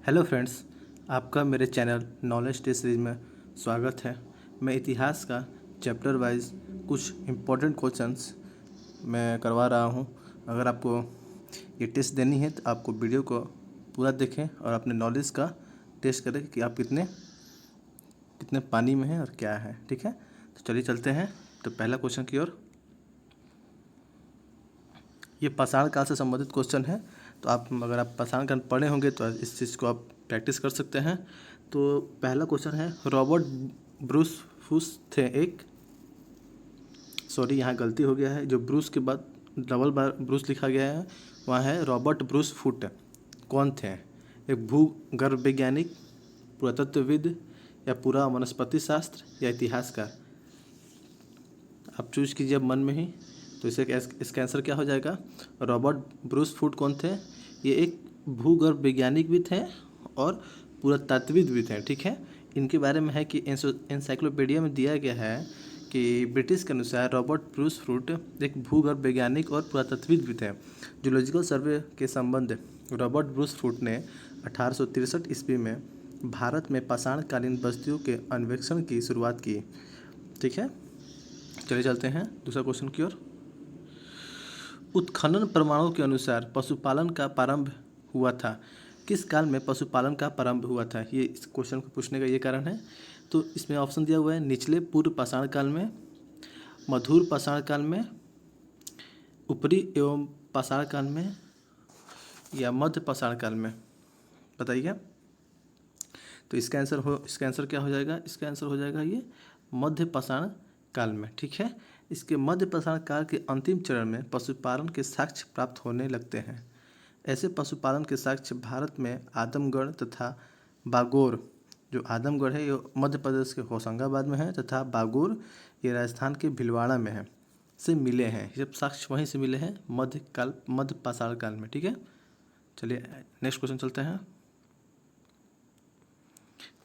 Hello friends, आपका मेरे channel knowledge test series में स्वागत है। मैं इतिहास का चैप्टर वाइज कुछ इम्पोर्टेंट क्वेश्चंस मैं करवा रहा हूं। अगर आपको ये टेस्ट देनी है तो आपको वीडियो को पूरा देखें और अपने नॉलेज का टेस्ट करें कि आप कितने कितने पानी में हैं और क्या है। ठीक है, तो चलिए चलते हैं। तो पहला क्वेश्चन की ओर, ये पाषाण काल से संबंधित क्वेश्चन है। तो अगर आप पाषाण काल पढ़े होंगे तो इस चीज़ को आप प्रैक्टिस कर सकते हैं। तो पहला क्वेश्चन है, रॉबर्ट ब्रूस फुस थे एक, सॉरी यहाँ गलती हो गया है, जो ब्रूस के बाद डबल बार ब्रूस लिखा गया है वहाँ है रॉबर्ट ब्रूस फुट। कौन थे? एक भूगर्भ वैज्ञानिक, पुरातत्वविद, या पूरा वनस्पति शास्त्र, या इतिहासकार। आप चूज कीजिए अब मन में ही। तो इसका आंसर क्या हो जाएगा? रॉबर्ट ब्रूस फुट कौन थे? ये एक भूगर्भ वैज्ञानिक भी थे और पुरातत्वविद भी थे। ठीक है, इनके बारे में है कि एनसाइक्लोपीडिया में दिया गया है कि ब्रिटिश के अनुसार रॉबर्ट ब्रूस फुट एक भूगर्भ वैज्ञानिक और पुरातत्वविद भी थे। जूलॉजिकल सर्वे के संबंध रॉबर्ट ब्रूस फुट ने 1863 ईस्वी में भारत में पाषाणकालीन बस्तियों के अन्वेषण की शुरुआत की। ठीक है, चलिए चलते हैं दूसरा क्वेश्चन की ओर। उत्खनन प्रमाणों के अनुसार पशुपालन का प्रारंभ हुआ था। किस काल में पशुपालन का प्रारंभ हुआ था? ये इस क्वेश्चन को पूछने का ये कारण है। तो इसमें ऑप्शन दिया हुआ है, निचले पूर्व पाषाण काल में, मधुर पाषाण काल में, ऊपरी एवं पाषाण काल में, या मध्य पाषाण काल में। बताइए। तो इसका आंसर क्या हो जाएगा? इसका आंसर हो जाएगा ये मध्य पाषाण काल में। ठीक है, इसके मध्य पाषाण काल के अंतिम चरण में पशुपालन के साक्ष्य प्राप्त होने लगते हैं। ऐसे पशुपालन के साक्ष्य भारत में आदमगढ़ तथा बागोर, जो आदमगढ़ है ये मध्य प्रदेश के होशंगाबाद में है, तथा बागोर ये राजस्थान के भीलवाड़ा में है, से मिले हैं। ये साक्ष्य वहीं से मिले हैं मध्य पाषाण काल में। ठीक है, चलिए नेक्स्ट क्वेश्चन चलते हैं।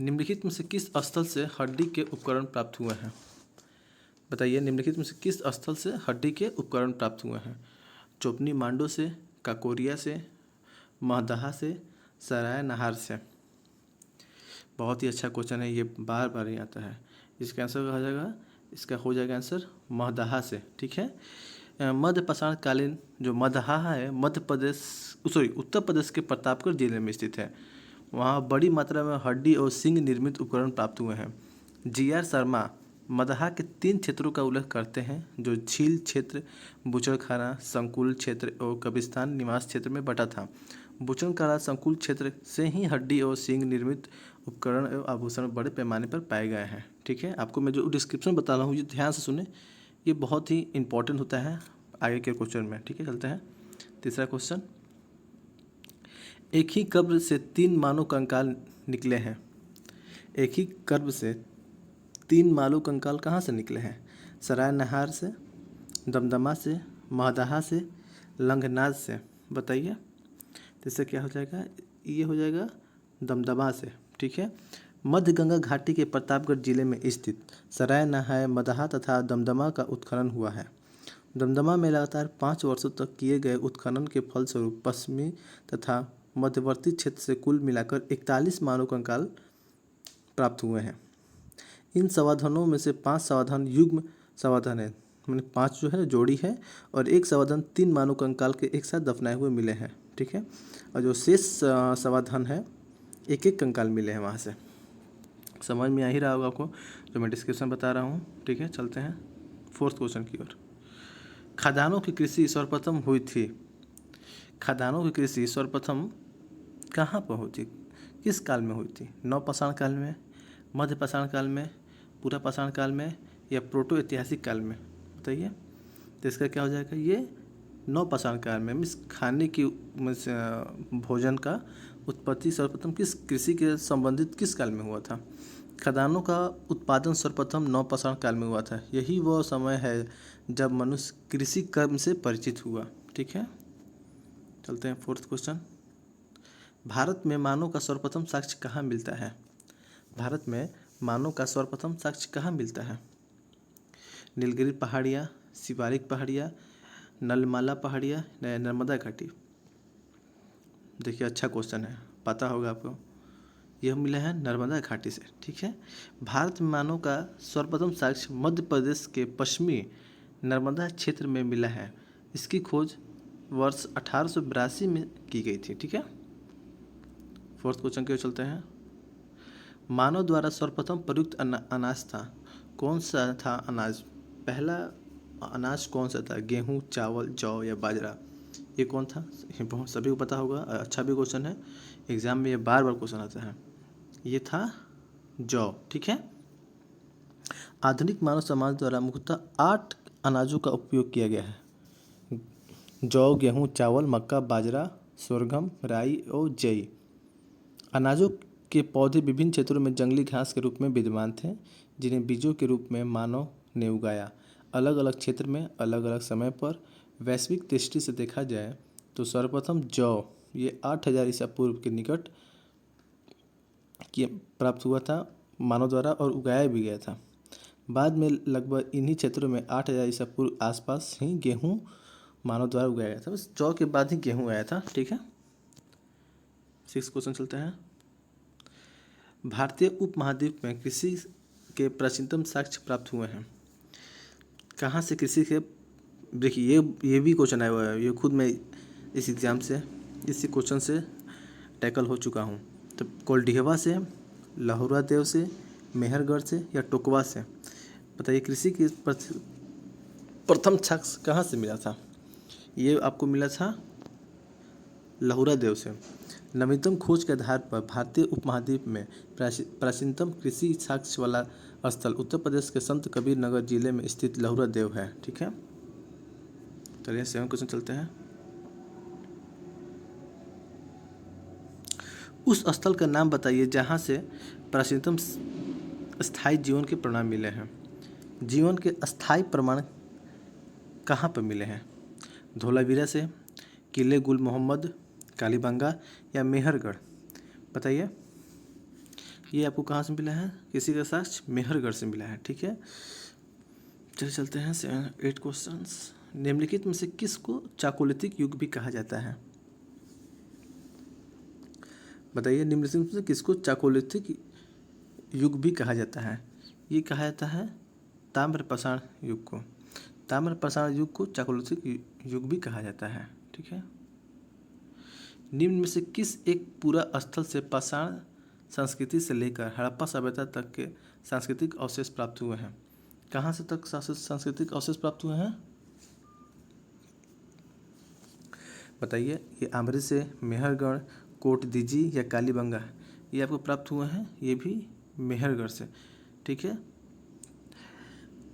निम्नलिखित में से किस स्थल से हड्डी के उपकरण प्राप्त हुए हैं? बताइए, निम्नलिखित में से किस स्थल से हड्डी के उपकरण प्राप्त हुए हैं? चोपनी मांडो से, काकोरिया से, महदहा से, सराय नहार से। बहुत ही अच्छा क्वेश्चन है, ये बार बार ही आता है। इसका आंसर हो जाएगा, इसका हो जाएगा आंसर महदहा से। ठीक है, मध्य पाषाण कालीन जो महदहा है उत्तर प्रदेश के प्रतापगढ़ जिले में स्थित है। वहाँ बड़ी मात्रा में हड्डी और सींग निर्मित उपकरण प्राप्त हुए हैं। जी.आर. शर्मा मदहा के 3 क्षेत्रों का उल्लेख करते हैं, जो झील क्षेत्र, बूचड़खाना संकुल क्षेत्र और कब्रिस्तान निवास क्षेत्र में बटा था। बूचड़खाना संकुल क्षेत्र से ही हड्डी और सींग निर्मित उपकरण एवं आभूषण बड़े पैमाने पर पाए गए हैं। ठीक है, आपको मैं जो डिस्क्रिप्शन बता रहा हूँ ये ध्यान से सुने, ये बहुत ही इंपॉर्टेंट होता है आगे के क्वेश्चन में। ठीक है, चलते हैं तीसरा क्वेश्चन। एक ही कब्र से 3 मानव कंकाल निकले हैं। एक ही कब्र से 3 मानव कंकाल कहाँ से निकले हैं? सराय नहार से, दमदमा से, महदहा से, लंघनाद से। बताइए। तो इससे क्या हो जाएगा? ये हो जाएगा दमदमा से। ठीक है, मध्य गंगा घाटी के प्रतापगढ़ जिले में स्थित सराय नहाय, मदहा तथा दमदमा का उत्खनन हुआ है। दमदमा में लगातार 5 वर्षों तक किए गए उत्खनन के फलस्वरूप पश्चिमी तथा मध्यवर्ती क्षेत्र से कुल मिलाकर 41 मानव कंकाल प्राप्त हुए हैं। इन समाधानों में से 5 समाधान युग्म समाधान है, मैंने 5 जो है जोड़ी है, और एक समाधान 3 मानव कंकाल के एक साथ दफनाए हुए मिले हैं। ठीक है, और जो शेष समाधान है एक एक कंकाल मिले हैं। वहाँ से समझ में आ ही रहा होगा आपको जो मैं डिस्क्रिप्शन बता रहा हूँ। ठीक है, चलते हैं फोर्थ क्वेश्चन की ओर। खदानों की कृषि सर्वप्रथम हुई थी। खदानों की कृषि सर्वप्रथम कहाँ पर हुई थी? किस काल में हुई थी? नवपाषाण काल में, मध्य पाषाण काल में, पूरा पाषाण काल में, या प्रोटो ऐतिहासिक काल में? बताइए। तो इसका क्या हो जाएगा? ये नवपाषाण काल में। मीन्स खाने की भोजन का उत्पत्ति सर्वप्रथम किस कृषि के संबंधित किस काल में हुआ था? खदानों का उत्पादन सर्वप्रथम नवपाषाण काल में हुआ था। यही वह समय है जब मनुष्य कृषि कर्म से परिचित हुआ। ठीक है, चलते हैं फोर्थ क्वेश्चन। भारत में मानव का सर्वप्रथम साक्ष्य कहाँ मिलता है? भारत में मानव का सर्वप्रथम साक्ष्य कहाँ मिलता है? नीलगिरी पहाड़ियाँ, शिवालिक पहाड़ियाँ, नलमाला पहाड़ियाँ, नर्मदा घाटी। देखिए, अच्छा क्वेश्चन है, पता होगा आपको। यह मिला है नर्मदा घाटी से। ठीक है, भारत में मानव का सर्वप्रथम साक्ष्य मध्य प्रदेश के पश्चिमी नर्मदा क्षेत्र में मिला है। इसकी खोज वर्ष 1882 में की गई थी। ठीक है, फोर्थ क्वेश्चन के चलते हैं। मानव द्वारा सर्वप्रथम प्रयुक्त अनाज था, कौन सा था अनाज? पहला अनाज कौन सा था? गेहूँ, चावल, जौ या बाजरा? ये कौन था? ये बहुत सभी को पता होगा, अच्छा भी क्वेश्चन है, एग्जाम में ये बार बार क्वेश्चन आता है। ये था जौ। ठीक है, आधुनिक मानव समाज द्वारा मुख्यतः 8 अनाजों का उपयोग किया गया है। जौ, गेहूँ, चावल, मक्का, बाजरा, सोरगम, राई और जई। अनाजों के पौधे विभिन्न क्षेत्रों में जंगली घास के रूप में विद्यमान थे, जिन्हें बीजों के रूप में मानव ने उगाया। अलग अलग क्षेत्र में अलग अलग समय पर। वैश्विक दृष्टि से देखा जाए तो सर्वप्रथम जौ ये 8000 ईसा पूर्व के निकट प्राप्त हुआ था मानव द्वारा और उगाया भी गया था। बाद में लगभग इन्हीं क्षेत्रों में 8000 ईसा पूर्व आसपास ही गेहूँ मानव द्वारा उगाया गया था। बस जौ के बाद ही गेहूँ आया था। ठीक है, 6 क्वेश्चन चलते हैं। भारतीय उपमहाद्वीप में कृषि के प्राचीनतम साक्ष्य प्राप्त हुए हैं। कहाँ से कृषि के? देखिए ये भी क्वेश्चन आया हुआ है, ये खुद मैं इस एग्ज़ाम से इसी क्वेश्चन से टैकल हो चुका हूँ। तो कोल्डिहवा से, लहुरा देव से, मेहरगढ़ से या टोकवा से? बताइए कृषि की प्रथम साक्ष्य कहाँ से मिला था? ये आपको मिला था लहुरा देव से। नवीनतम खोज के आधार पर भारतीय उपमहाद्वीप में प्राचीनतम कृषि साक्ष्य वाला स्थल उत्तर प्रदेश के संत कबीर नगर जिले में स्थित लहुरा देव है। ठीक है, चलिए 7 क्वेश्चन चलते हैं। उस स्थल का नाम बताइए जहाँ से प्राचीनतम स्थायी जीवन के प्रमाण मिले हैं। जीवन के अस्थायी प्रमाण कहाँ पर मिले हैं? धोलावीरा से, किले गुल मोहम्मद, कालीबंगा या मेहरगढ़? बताइए, ये आपको कहाँ से मिला है? किसी का साक्ष्य मेहरगढ़ से मिला है। ठीक है, चलिए चलते हैं 8 क्वेश्चंस। निम्नलिखित में से किसको चाकोलिथिक युग भी कहा जाता है? बताइए, निम्नलिखित में से किसको चाकोलिथिक युग भी कहा जाता है? ये कहा जाता है ताम्रपाषाण युग को। ताम्रपाषाण युग को चाकोलिथिक युग भी कहा जाता है। ठीक है, निम्न में से किस एक पूरा स्थल से पाषाण संस्कृति से लेकर हड़प्पा सभ्यता तक के सांस्कृतिक अवशेष प्राप्त हुए हैं? कहाँ से तक सांस्कृतिक अवशेष प्राप्त हुए हैं? बताइए, ये आमरी से, मेहरगढ़, कोटदीजी या कालीबंगा? ये आपको प्राप्त हुए हैं, ये भी मेहरगढ़ से। ठीक है,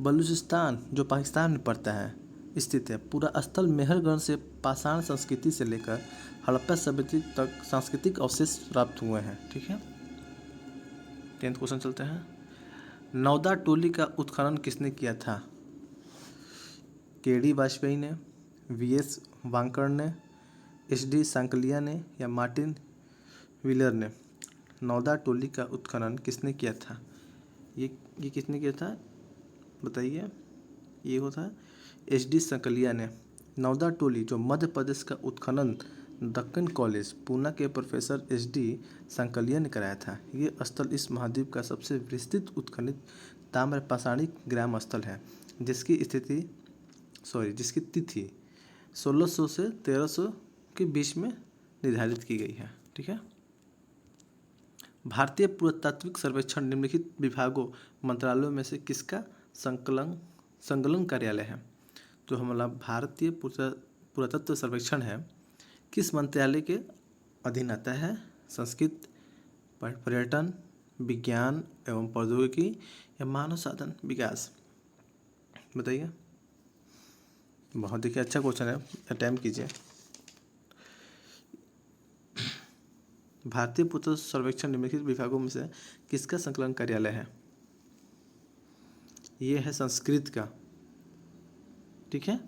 बलूचिस्तान जो पाकिस्तान में पड़ता है स्थित है। पूरा स्थल मेहरगढ़ से पाषाण संस्कृति से लेकर हड़प्पा सभ्यता तक सांस्कृतिक अवशेष प्राप्त हुए हैं। ठीक है, 10th क्वेश्चन चलते हैं। नौदा टोली का उत्खनन किसने किया था? के डी वाजपेयी ने, वी.एस. वांकड़ ने, एच.डी. सांकलिया ने या मार्टिन व्हीलर ने? नौदा टोली का उत्खनन किसने किया था? ये किसने किया था बताइए? ये होता एच.डी. सांकलिया ने। नौदा टोली जो मध्य प्रदेश का उत्खनन दक्कन कॉलेज पूना के प्रोफेसर एच.डी. सांकलिया ने कराया था। ये स्थल इस महाद्वीप का सबसे विस्तृत उत्खनित ताम्रपाषाणिक ग्राम स्थल है, जिसकी तिथि 1600 से 1300 के बीच में निर्धारित की गई है। ठीक है, भारतीय पुरातात्विक सर्वेक्षण निम्नलिखित विभागों मंत्रालयों में से किसका संकलन कार्यालय है? जो हमारा भारतीय पुरातत्व सर्वेक्षण है, किस मंत्रालय के अधीन आता है? संस्कृत, पर्यटन, विज्ञान एवं प्रौद्योगिकी या मानव साधन विकास? बताइए, बहुत देखिए अच्छा क्वेश्चन है, अटेम्प्ट कीजिए। भारतीय पुरातत्व सर्वेक्षण निम्नलिखित विभागों में से किसका संकलन कार्यालय है? ये है संस्कृत का। ठीक है,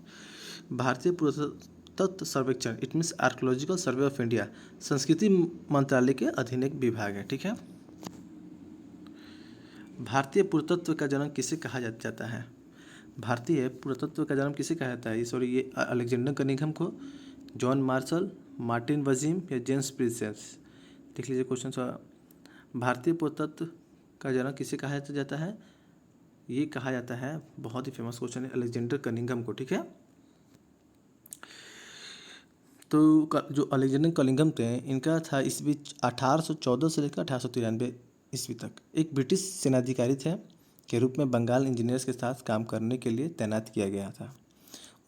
भारतीय पुरातत्व सर्वेक्षण it means archaeological survey of India संस्कृति मंत्रालय के अधीन एक विभाग है। ठीक है, भारतीय पुरातत्व का जन्म किसे कहा जाता है? भारतीय पुरातत्व का जन्म किसे कहा जाता है? ये अलेक्जेंडर कनिंघम को, जॉन मार्शल, मार्टिन वजीम या जेम्स प्रिंसेस? देख लीजिए क्वेश्चन। भारतीय पुरातत्व का जनक किसे कहा जाता है? ये कहा जाता है, बहुत ही फेमस क्वेश्चन है, अलेक्जेंडर कनिंघम को। ठीक है, तो जो अलेक्जेंडर कनिंघम थे, इनका था इस बीच 1814 से लेकर 1893 ईस्वी तक एक ब्रिटिश सेनाधिकारी थे के रूप में बंगाल इंजीनियर्स के साथ काम करने के लिए तैनात किया गया था।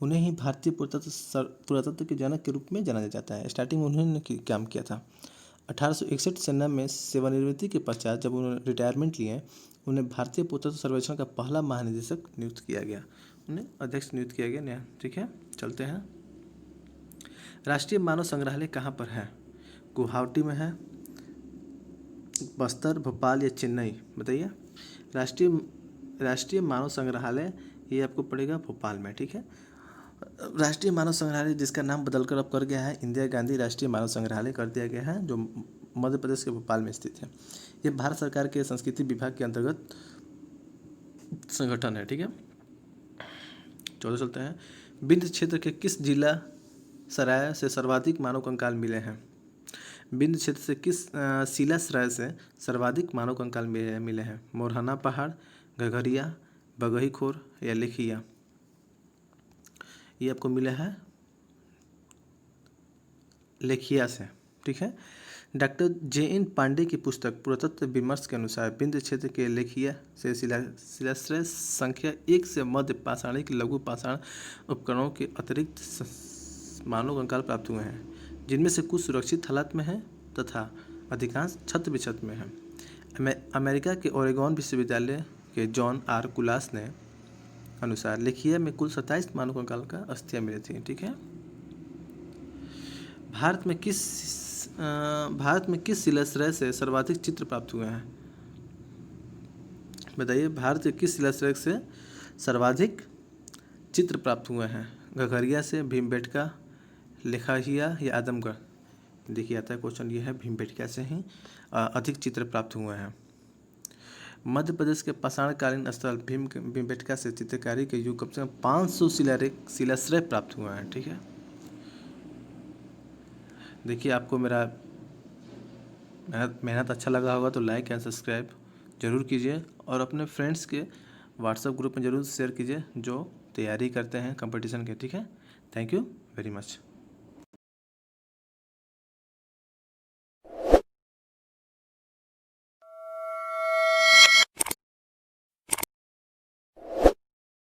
उन्हें ही भारतीय पुरातत्व के जनक के रूप में जाना जाता है। स्टार्टिंग में उन्होंने काम किया था। 1861 सेना में सेवानिवृत्ति के पश्चात जब उन्होंने रिटायरमेंट लिए, उन्हें भारतीय पुरातत्व सर्वेक्षण का पहला महानिदेशक नियुक्त किया गया, उन्हें अध्यक्ष नियुक्त किया गया। ठीक है, चलते हैं। राष्ट्रीय मानव संग्रहालय कहाँ पर है? गुवाहाटी में है, बस्तर, भोपाल या चेन्नई? बताइए। राष्ट्रीय मानव संग्रहालय ये आपको पड़ेगा भोपाल में। ठीक है, राष्ट्रीय मानव संग्रहालय जिसका नाम बदलकर अब कर गया है इंदिरा गांधी राष्ट्रीय मानव संग्रहालय कर दिया गया है, जो मध्य प्रदेश के भोपाल में स्थित है। ये भारत सरकार के संस्कृति विभाग के अंतर्गत संगठन है। ठीक है, चलो चलते हैं। विंध्य क्षेत्र के किस जिला सराय से सर्वाधिक मानव कंकाल मिले हैं? विंध्य क्षेत्र से किस शिलाश्रय से सर्वाधिक मानव कंकाल मिले हैं? मोरहना पहाड़, घघरिया, बगहीखोर या लेखिया? ये आपको मिला है लेखिया से। ठीक है, डॉक्टर JN पांडे की पुस्तक पुरातत्व विमर्श के अनुसार विंध्य क्षेत्र के लेखिया से शिलाश्रय संख्या 1 से मध्य पाषाणिक लघु पाषाण उपकरणों के अतिरिक्त मानव कंकाल प्राप्त हुए हैं, जिनमें से कुछ सुरक्षित हालत में हैं तथा अधिकांश छत विक्षत में हैं। अमेरिका के ओरेगॉन विश्वविद्यालय के जॉन R कुलास ने अनुसार लेखिया में कुल 27 मानव कंकाल का अस्थियां मिली थी। ठीक है, भारत में किस शिलाश्रय से सर्वाधिक चित्र प्राप्त हुए हैं? बताइए, भारत के किस शिलाश्रय से सर्वाधिक चित्र प्राप्त हुए हैं? घघरिया से, भीमबेटका, लेखहिया या आदमगढ़? देखिए आता है क्वेश्चन, ये है भीमबेटका से ही अधिक चित्र प्राप्त हुए हैं। मध्य प्रदेश के पाषाणकालीन स्थल भीमबेटका से चित्रकारी के युग कम से कम 500 शिलाश्रय प्राप्त हुए हैं। ठीक है, देखिए आपको मेरा मेहनत अच्छा लगा होगा तो लाइक एंड सब्सक्राइब जरूर कीजिए और अपने फ्रेंड्स के व्हाट्सएप ग्रुप में ज़रूर शेयर कीजिए जो तैयारी करते हैं कंपटीशन के। ठीक है, थैंक यू वेरी मच।